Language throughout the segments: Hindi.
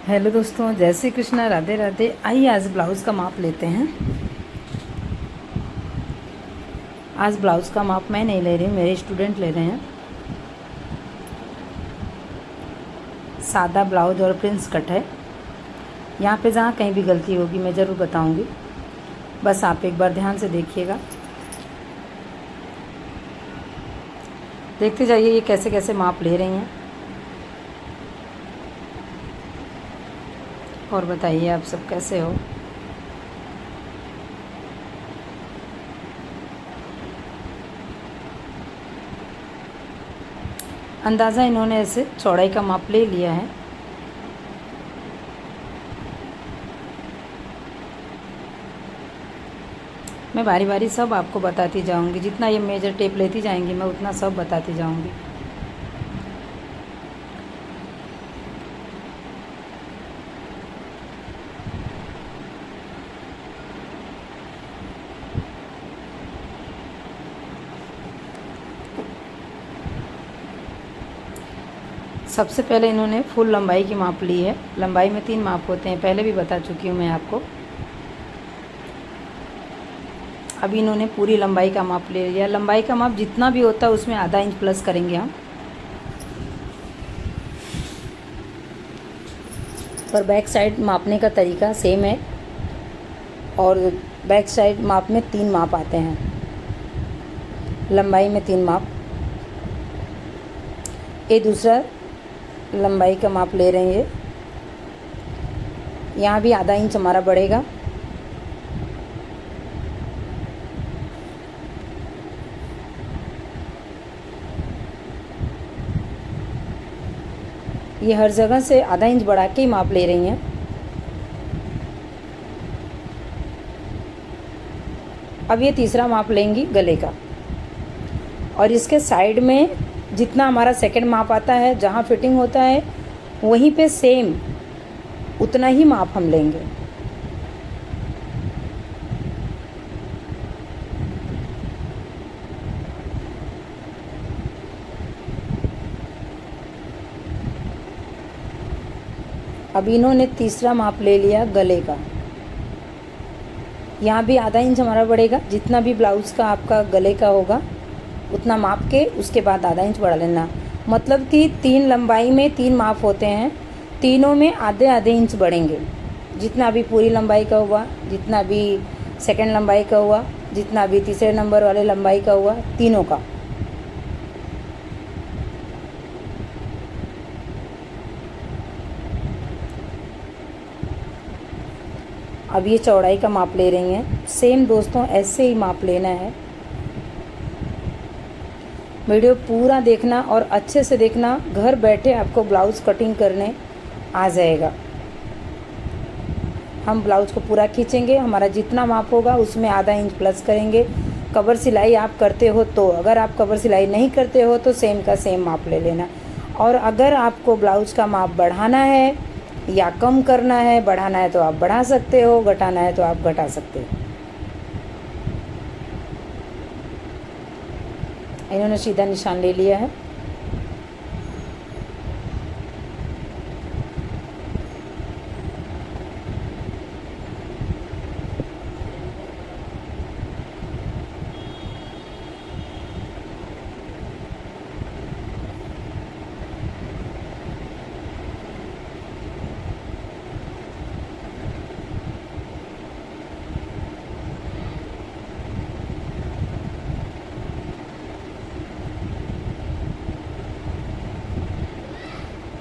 हेलो दोस्तों, जय श्री कृष्णा, राधे राधे। आइए आज ब्लाउज़ का माप लेते हैं। आज ब्लाउज़ का माप मैं नहीं ले रही हूँ, मेरे स्टूडेंट ले रहे हैं। सादा ब्लाउज और प्रिंस कट है। यहाँ पे जहाँ कहीं भी गलती होगी मैं ज़रूर बताऊँगी, बस आप एक बार ध्यान से देखिएगा। देखते जाइए ये कैसे कैसे माप ले रही हैं और बताइए आप सब कैसे हो। अंदाज़ा इन्होंने ऐसे चौड़ाई का माप ले लिया है। मैं बारी बारी सब आपको बताती जाऊंगी, जितना ये मेजर टेप लेती जाएंगी मैं उतना सब बताती जाऊंगी। सबसे पहले इन्होंने फुल लंबाई की माप ली है। लंबाई में 3 माप होते हैं, पहले भी बता चुकी हूँ मैं आपको। अभी इन्होंने पूरी लंबाई का माप ले लिया। लंबाई का माप जितना भी होता है उसमें आधा इंच प्लस करेंगे हम। और बैक साइड मापने का तरीका सेम है, और बैक साइड माप में 3 माप आते हैं। लंबाई में 3 माप। ये दूसरा लंबाई का माप ले रहे हैं। यहाँ भी आधा इंच हमारा बढ़ेगा। ये हर जगह से आधा इंच बढ़ा के ही माप ले रही हैं। अब ये तीसरा माप लेंगी गले का, और इसके साइड में जितना हमारा सेकंड माप आता है, जहाँ फिटिंग होता है वहीं पे सेम उतना ही माप हम लेंगे। अब इन्होंने तीसरा माप ले लिया गले का। यहाँ भी आधा इंच हमारा बढ़ेगा। जितना भी ब्लाउज़ का आपका गले का होगा उतना माप के उसके बाद आधा इंच बढ़ा लेना। मतलब कि 3 लंबाई में 3 माप होते हैं, तीनों में आधे आधे इंच बढ़ेंगे। जितना भी पूरी लंबाई का हुआ, जितना भी सेकंड लंबाई का हुआ, जितना भी तीसरे नंबर वाले लंबाई का हुआ, तीनों का। अब ये चौड़ाई का माप ले रही हैं। सेम दोस्तों ऐसे ही माप लेना है। वीडियो पूरा देखना और अच्छे से देखना, घर बैठे आपको ब्लाउज़ कटिंग करने आ जाएगा। हम ब्लाउज़ को पूरा खींचेंगे, हमारा जितना माप होगा उसमें आधा इंच प्लस करेंगे। कवर सिलाई आप करते हो तो, अगर आप कवर सिलाई नहीं करते हो तो सेम का सेम माप ले लेना। और अगर आपको ब्लाउज़ का माप बढ़ाना है या कम करना है, बढ़ाना है तो आप बढ़ा सकते हो, घटाना है तो आप घटा सकते हो। इन्होंने सीधा निशान ले लिया है।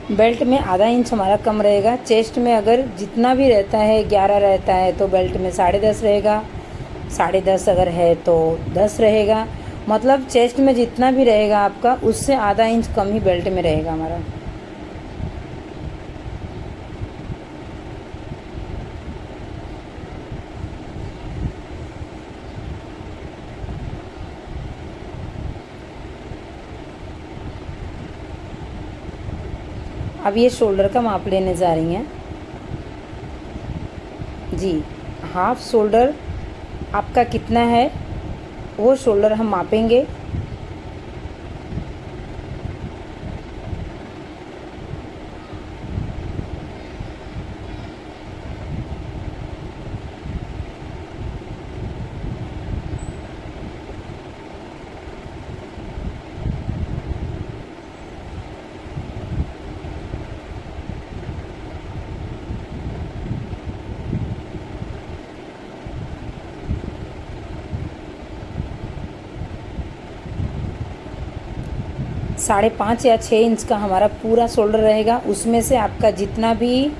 बेल्ट में आधा इंच हमारा कम रहेगा। चेस्ट में अगर जितना भी रहता है 11 रहता है तो बेल्ट में 10.5 रहेगा। 10.5 अगर है तो 10 रहेगा। मतलब चेस्ट में जितना भी रहेगा आपका उससे आधा इंच कम ही बेल्ट में रहेगा हमारा। अब ये शोल्डर का माप लेने जा रही हैं जी। हाफ शोल्डर आपका कितना है वो शोल्डर हम मापेंगे। 5.5 या 6 इंच का हमारा पूरा शोल्डर रहेगा। उसमें से आपका जितना भी,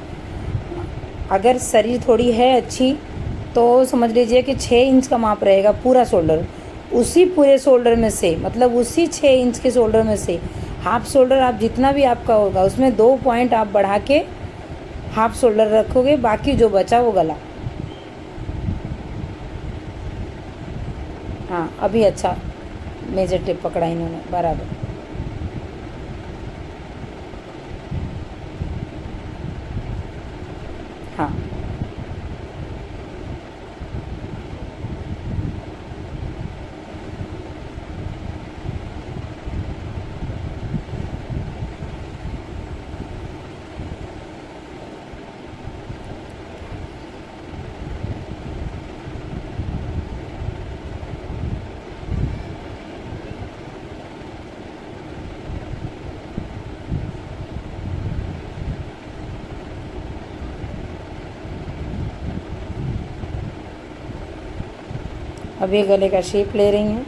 अगर शरीर थोड़ी है अच्छी तो समझ लीजिए कि 6 इंच का माप रहेगा पूरा शोल्डर। उसी पूरे शोल्डर में से, मतलब उसी 6 इंच के शोल्डर में से हाफ शोल्डर आप जितना भी आपका होगा उसमें 2 पॉइंट आप बढ़ा के हाफ शोल्डर रखोगे, बाकी जो बचा वो गला। हाँ, अभी अच्छा मेजर टेप पकड़ा इन्होंने बराबर। हाँ, अब ये गले का शेप ले रही हैं।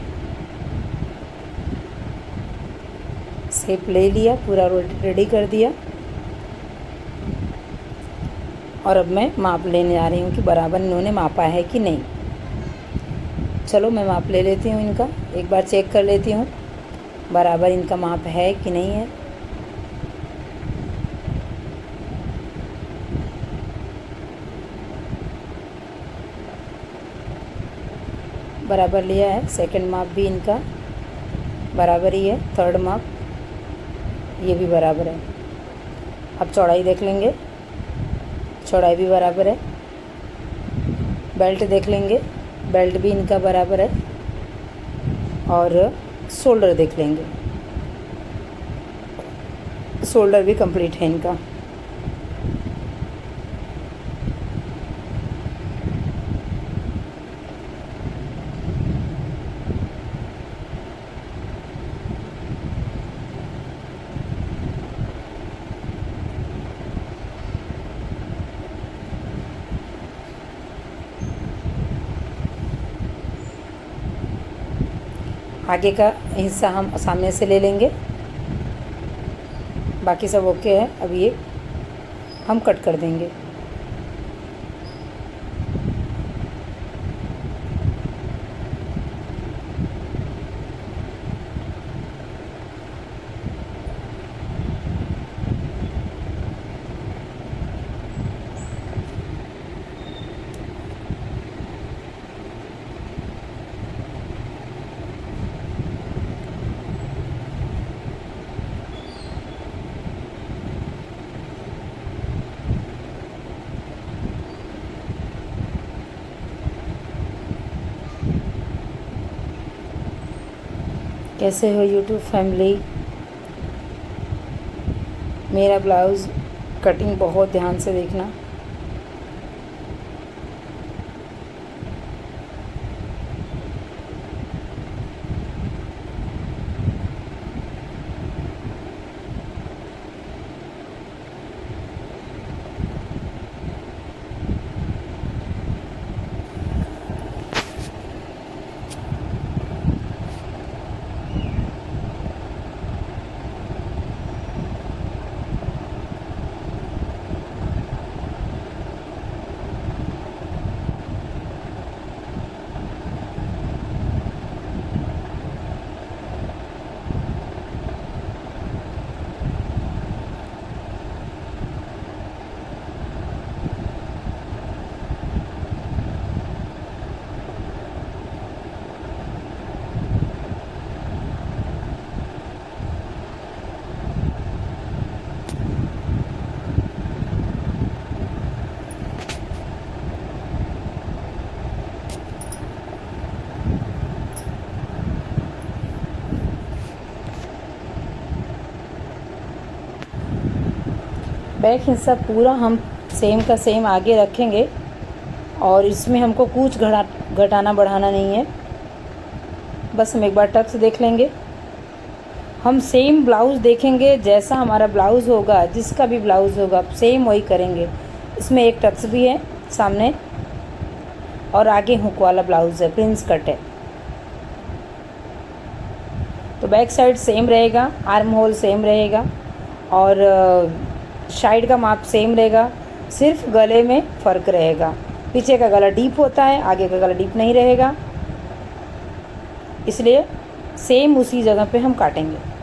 शेप ले लिया, पूरा रेडी कर दिया, और अब मैं माप लेने जा रही हूँ कि बराबर इन्होंने मापा है कि नहीं। चलो मैं माप ले लेती हूँ इनका, एक बार चेक कर लेती हूँ बराबर इनका माप है कि नहीं है। बराबर लिया है। सेकंड माप भी इनका बराबर ही है। थर्ड माप ये भी बराबर है। अब चौड़ाई देख लेंगे, चौड़ाई भी बराबर है। बेल्ट देख लेंगे, बेल्ट भी इनका बराबर है। और शोल्डर देख लेंगे, शोल्डर भी कंप्लीट है इनका। आगे का हिस्सा हम सामने से ले लेंगे, बाकी सब ओके है। अब ये हम कट कर देंगे। कैसे हो यूट्यूब फैमिली? मेरा ब्लाउज़ कटिंग बहुत ध्यान से देखना। बैक हिस्सा पूरा हम सेम का सेम आगे रखेंगे, और इसमें हमको कुछ घटाना बढ़ाना नहीं है। बस हम एक बार टक्स देख लेंगे। हम सेम ब्लाउज़ देखेंगे, जैसा हमारा ब्लाउज़ होगा, जिसका भी ब्लाउज़ होगा सेम वही करेंगे। इसमें एक टक्स भी है सामने, और आगे हुक वाला ब्लाउज़ है, प्रिंस कट है। तो बैक साइड सेम रहेगा, आर्म होल सेम रहेगा और साइड का माप सेम रहेगा, सिर्फ गले में फ़र्क रहेगा। पीछे का गला डीप होता है, आगे का गला डीप नहीं रहेगा, इसलिए सेम उसी जगह पे हम काटेंगे।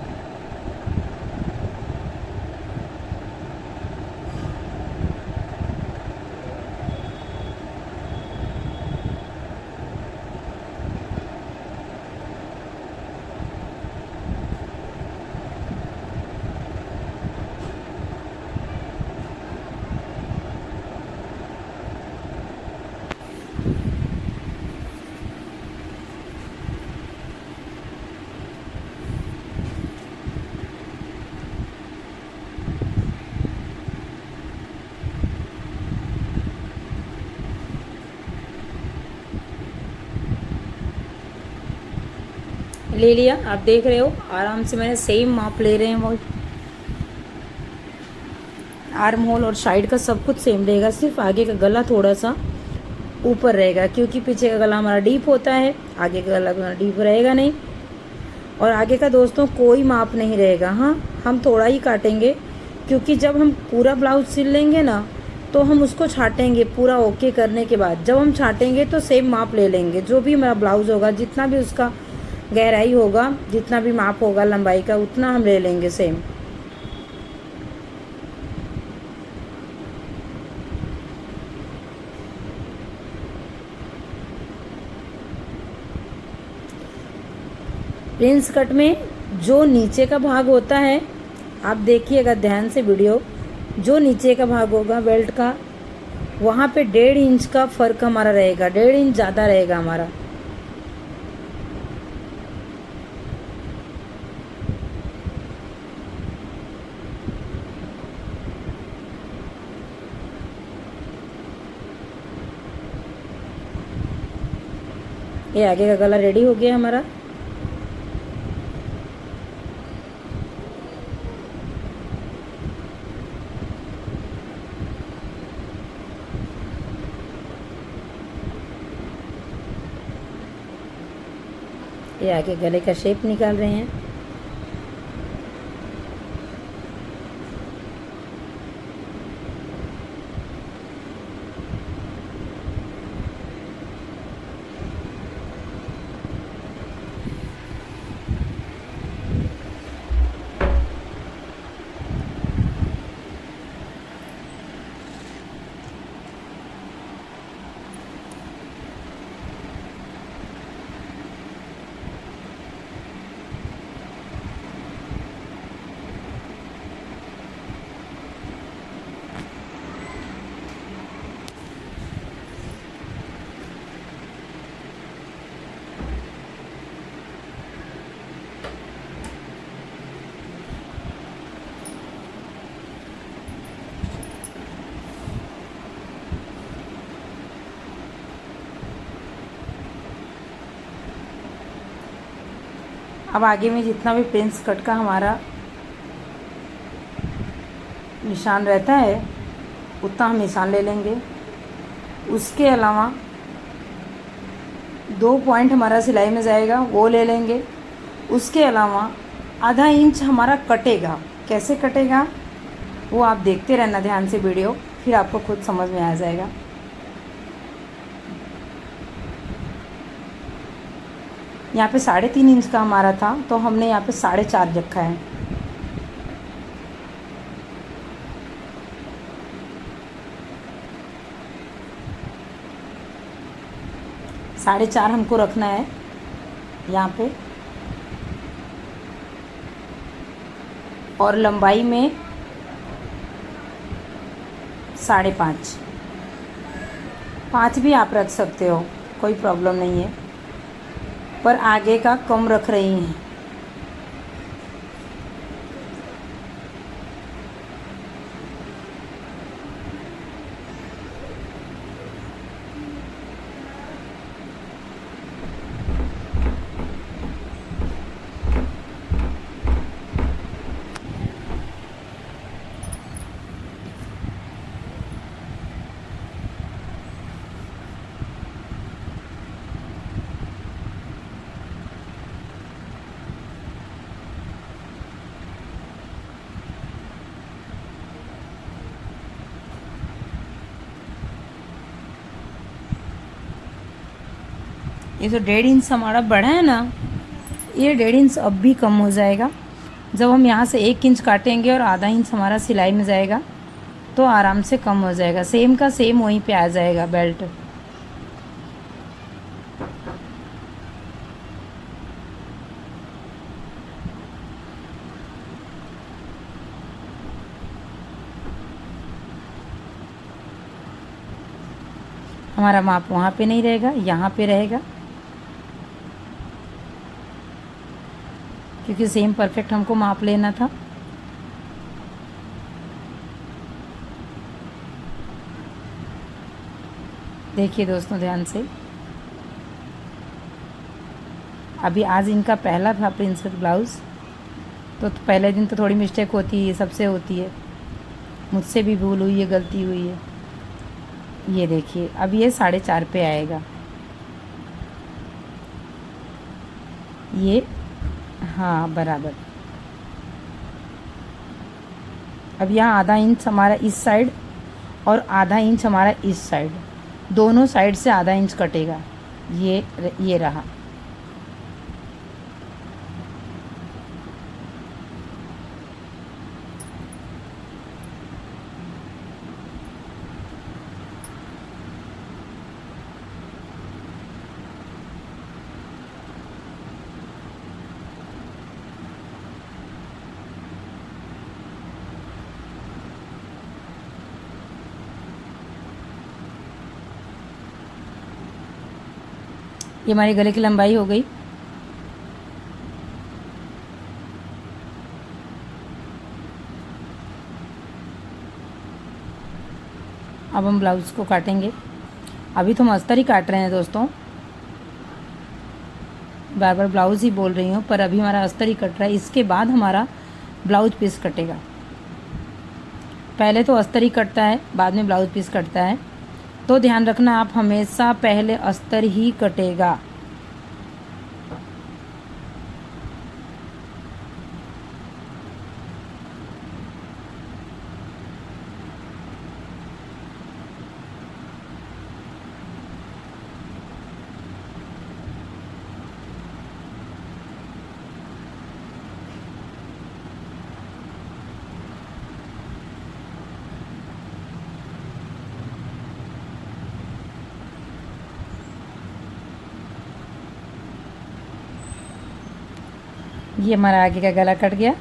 ले लिया, आप देख रहे हो आराम से मैंने सेम माप ले रहे हैं। वो आर्म होल और साइड का सब कुछ सेम रहेगा, सिर्फ आगे का गला थोड़ा सा ऊपर रहेगा, क्योंकि पीछे का गला हमारा डीप होता है, आगे का गला हमारा डीप रहेगा नहीं। और आगे का दोस्तों कोई माप नहीं रहेगा, हाँ हम थोड़ा ही काटेंगे, क्योंकि जब हम पूरा ब्लाउज सिल लेंगे ना तो हम उसको छाटेंगे पूरा ओके करने के बाद। जब हम छाटेंगे तो सेम माप ले लेंगे, जो भी हमारा ब्लाउज होगा, जितना भी उसका गहराई होगा, जितना भी माप होगा लंबाई का, उतना हम ले लेंगे सेम। प्रिंस कट में जो नीचे का भाग होता है, आप देखिएगा ध्यान से वीडियो, जो नीचे का भाग होगा बेल्ट का, वहाँ पे 1.5 इंच का फ़र्क हमारा रहेगा, 1.5 इंच ज़्यादा रहेगा हमारा। ये आगे का गला रेडी हो गया हमारा। ये आगे गले का शेप निकाल रहे हैं। अब आगे में जितना भी प्रिंस कट का हमारा निशान रहता है, उतना हम निशान ले लेंगे। उसके अलावा 2 पॉइंट हमारा सिलाई में जाएगा, वो ले लेंगे। उसके अलावा आधा इंच हमारा कटेगा। कैसे कटेगा वो आप देखते रहना ध्यान से वीडियो, फिर आपको खुद समझ में आ जाएगा। यहाँ पे 3.5 इंच का हमारा था, तो हमने यहाँ पे 4.5 रखा है। साढ़े 4 हमको रखना है यहाँ पे, और लंबाई में 5.5। 5 भी आप रख सकते हो, कोई प्रॉब्लम नहीं है, पर आगे का कम रख रही हैं। ये जो 1.5 इंच हमारा बढ़ा है ना, ये 1.5 इंच अब भी कम हो जाएगा जब हम यहाँ से 1 इंच काटेंगे और आधा इंच हमारा सिलाई में जाएगा तो आराम से कम हो जाएगा। सेम का सेम वहीं पे आ जाएगा बेल्ट। हमारा माप वहाँ पे नहीं रहेगा, यहाँ पे रहेगा, क्योंकि सेम परफेक्ट हमको माप लेना था। देखिए दोस्तों ध्यान से, अभी आज इनका पहला था प्रिंसेस ब्लाउज़, तो पहले दिन तो थोड़ी मिस्टेक होती है, सबसे होती है, मुझसे भी भूल हुई है, गलती हुई है। ये देखिए अब ये 4.5 पे आएगा, ये हाँ बराबर। अब यहाँ आधा इंच हमारा इस साइड और आधा इंच हमारा इस साइड, दोनों साइड से आधा इंच कटेगा। ये रहा। ये हमारे गले की लंबाई हो गई। अब हम ब्लाउज़ को काटेंगे। अभी तो हम अस्तर ही काट रहे हैं दोस्तों, बार बार ब्लाउज़ ही बोल रही हूँ, पर अभी हमारा अस्तर ही कट रहा है। इसके बाद हमारा ब्लाउज पीस कटेगा। पहले तो अस्तर ही कटता है, बाद में ब्लाउज पीस कटता है, तो ध्यान रखना आप हमेशा पहले अस्तर ही कटेगा। ये हमारा आगे का गला कट गया।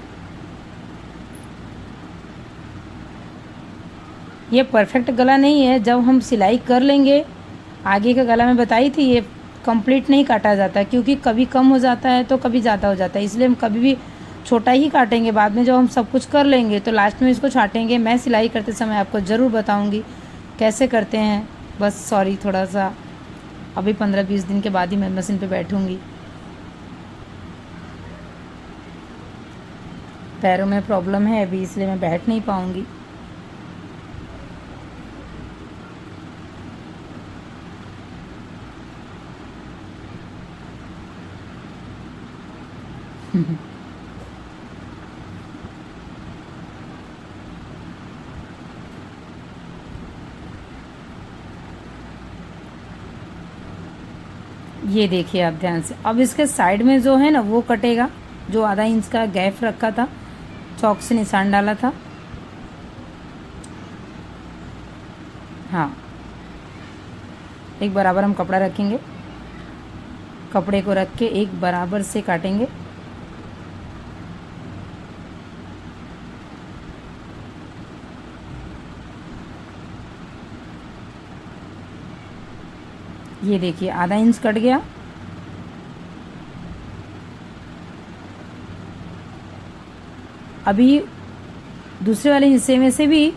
ये परफेक्ट गला नहीं है, जब हम सिलाई कर लेंगे। आगे का गला मैं बताई थी, ये कंप्लीट नहीं काटा जाता, क्योंकि कभी कम हो जाता है तो कभी ज़्यादा हो जाता है, इसलिए हम कभी भी छोटा ही काटेंगे। बाद में जब हम सब कुछ कर लेंगे तो लास्ट में इसको छाटेंगे। मैं सिलाई करते समय आपको ज़रूर बताऊँगी कैसे करते हैं। बस सॉरी, थोड़ा सा अभी 15-20 दिन के बाद ही मैं मशीन पे बैठूँगी। पैरों में प्रॉब्लम है अभी, इसलिए मैं बैठ नहीं पाऊँगी। ये देखिए आप ध्यान से। अब इसके साइड में जो है ना वो कटेगा, जो आधा इंच का गैप रखा था, चौक से निशान डाला था। हाँ, एक बराबर हम कपड़ा रखेंगे, कपड़े को रख के एक बराबर से काटेंगे। ये देखिए आधा इंच कट गया। अभी दूसरे वाले हिस्से में से भी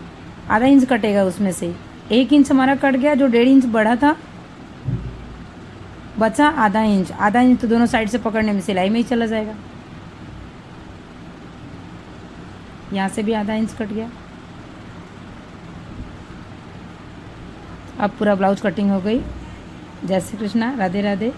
आधा इंच कटेगा, उसमें से 1 इंच हमारा कट गया, जो 1.5 इंच बढ़ा था, बचा आधा इंच। आधा इंच तो दोनों साइड से पकड़ने में सिलाई में ही चला जाएगा। यहाँ से भी आधा इंच कट गया। अब पूरा ब्लाउज कटिंग हो गई। जय श्री कृष्णा, राधे राधे।